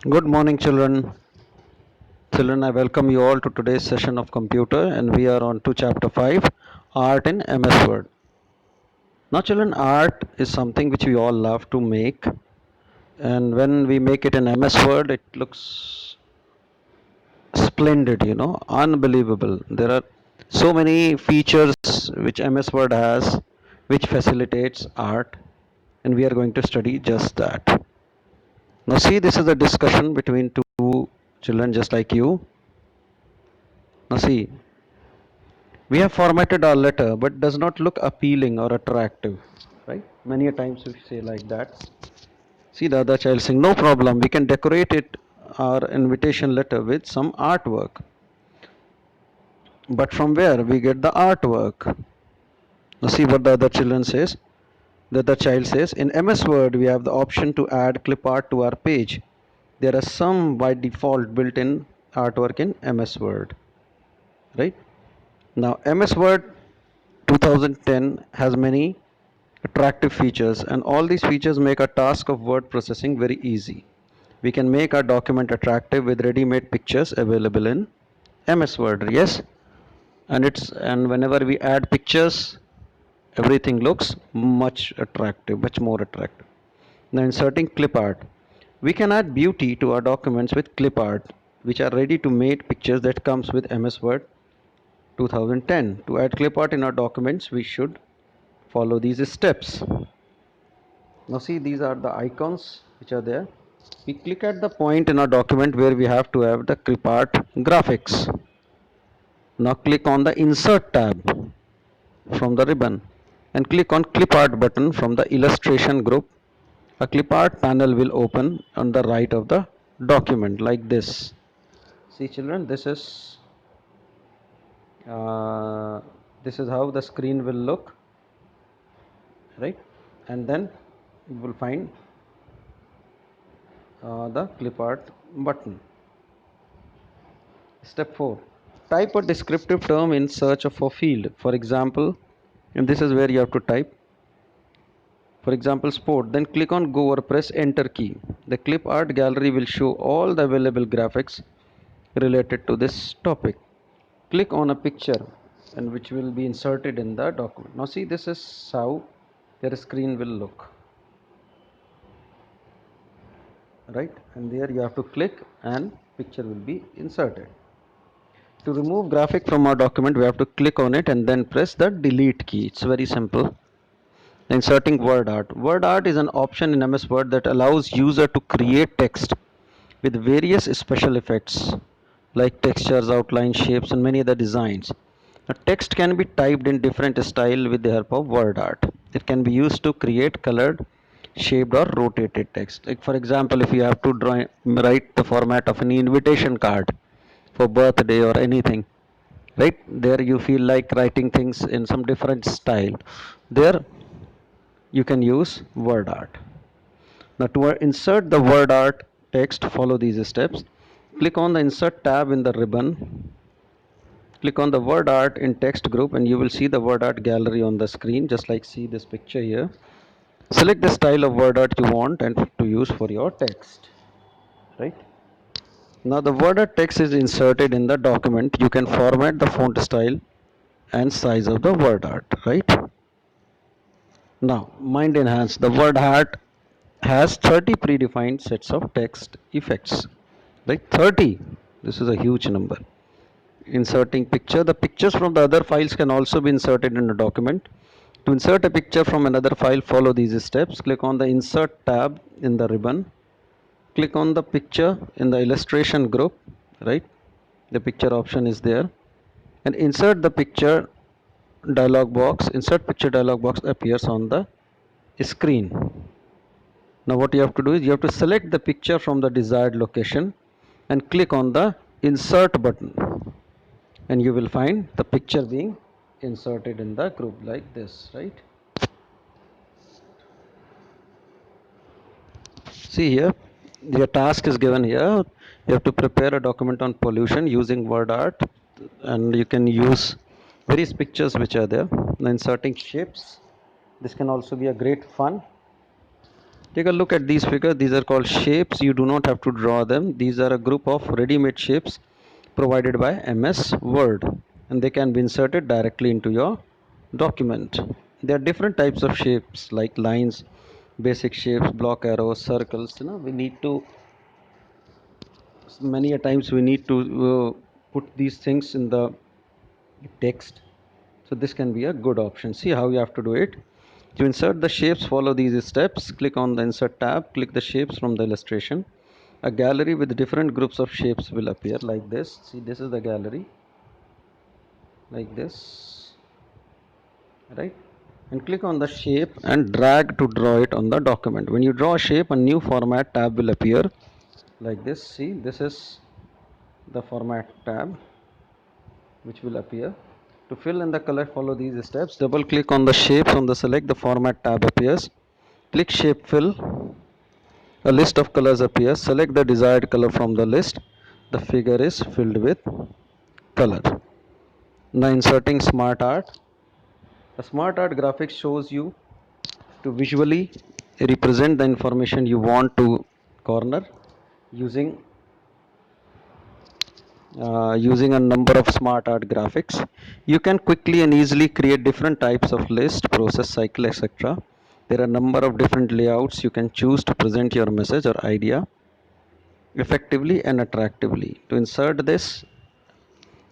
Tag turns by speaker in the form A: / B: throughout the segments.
A: Good morning, children. Children, I welcome you all to today's session of computer, and we are on to chapter 5, Art in MS Word. Now, children, art is something which we all love to make, and when we make it in MS Word, it looks splendid, unbelievable. There are so many features which MS Word has, which facilitates art, and we are going to study just that. Now, see, this is a discussion between two children just like you. Now, see, we have formatted our letter but does not look appealing or attractive, right? Many a times we say like that. See the other child saying, no problem, we can decorate it, our invitation letter, with some artwork. But from where we get the artwork? Now see what the other children says. The other child says, in MS Word we have the option to add clip art to our page. There are some by default built-in artwork in MS Word, right? Now MS Word 2010 has many attractive features, and all these features make our task of word processing very easy. We can make our document attractive with ready-made pictures available in MS Word. Yes, and whenever we add pictures, everything looks much attractive, much more attractive. Now inserting clip art. We can add beauty to our documents with clip art, which are ready to made pictures that comes with MS Word 2010. To add clip art in our documents, we should follow these steps. Now see, these are the icons which are there. We click at the point in our document where we have to have the clip art graphics. Now click on the insert tab from the ribbon and click on clip art button from the illustration group. A clip art panel will open on the right of the document like this. See children, uh, this is how the screen will look, right? And then you will find the clip art button. Step 4. Type a descriptive term in search of a field. For example, and this is where you have to type. For example, sport. Then click on go or press enter key. The clip art gallery will show all the available graphics related to this topic. Click on a picture and which will be inserted in the document. Now see, this is how your screen will look. Right? And there you have to click and picture will be inserted. To remove graphic from our document, we have to click on it and then press the delete key. It's very simple. Inserting word art. Word art is an option in MS Word that allows user to create text with various special effects like textures, outlines, shapes, and many other designs. A text can be typed in different style with the help of word art. It can be used to create colored, shaped, or rotated text. Like for example, if you have to write the format of an invitation card for birthday or anything, right? There you feel like writing things in some different style. There you can use word art. Now to insert the word art text, follow these steps. Click on the insert tab in the ribbon. Click on the word art in text group and you will see the word art gallery on the screen, just like see this picture here. Select the style of word art you want and to use for your text, right? Now the word art text is inserted in the document. You can format the font style and size of the word art, right? Now, mind enhance. The word art has 30 predefined sets of text effects. Like 30. This is a huge number. Inserting picture. The pictures from the other files can also be inserted in a document. To insert a picture from another file, follow these steps. Click on the insert tab in the ribbon. Click on the picture in the illustration group, right? The picture option is there. And insert the picture dialog box. Insert picture dialog box appears on the screen. Now what you have to do is you have to select the picture from the desired location and click on the insert button and you will find the picture being inserted in the group like this, right? See here, your task is given here. You have to prepare a document on pollution using word art and you can use various pictures which are there. Now inserting shapes. This can also be a great fun. Take a look at these figures. These are called shapes. You do not have to draw them. These are a group of ready-made shapes provided by MS Word, and they can be inserted directly into your document. There are different types of shapes like lines, basic shapes, block arrows, circles. We need to, many a times we need to put these things in the text. So this can be a good option. See how you have to do it. To insert the shapes, follow these steps. Click on the insert tab, click the shapes from the illustration. A gallery with different groups of shapes will appear like this. See, this is the gallery, like this, right? And click on the shape and drag to draw it on the document. When you draw a shape, a new format tab will appear like this. See, this is the format tab which will appear. To fill in the color, follow these steps. Double click on the shapes on the select, the format tab appears. Click shape fill. A list of colors appears. Select the desired color from the list. The figure is filled with color. Now inserting smart art. A smart art graphic shows you to visually represent the information you want to corner using using a number of smart art graphics. You can quickly and easily create different types of list, process, cycle, etc. There are a number of different layouts you can choose to present your message or idea effectively and attractively. To insert this,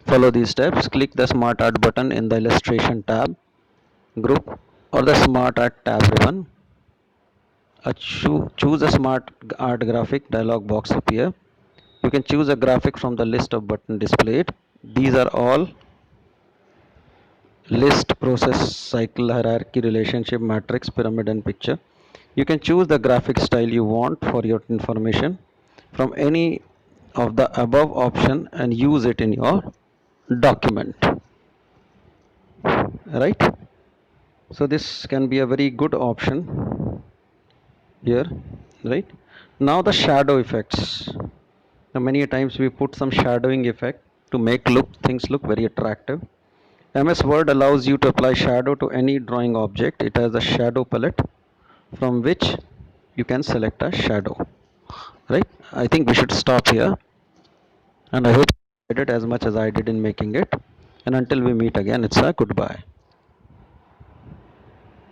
A: follow these steps. Click the smart art button in the illustration tab, group, or the smart art tab ribbon. Choose a smart art graphic dialog box appear. You can choose a graphic from the list of button displayed. These are all list, process, cycle, hierarchy, relationship, matrix, pyramid, and picture. You can choose the graphic style you want for your information from any of the above option and use it in your document, right? So this can be a very good option here, right? Now the shadow effects. Now many times we put some shadowing effect to make things look very attractive. MS Word allows you to apply shadow to any drawing object. It has a shadow palette from which you can select a shadow, right? I think we should stop here, and I hope you enjoyed it as much as I did in making it. And until we meet again, it's a goodbye.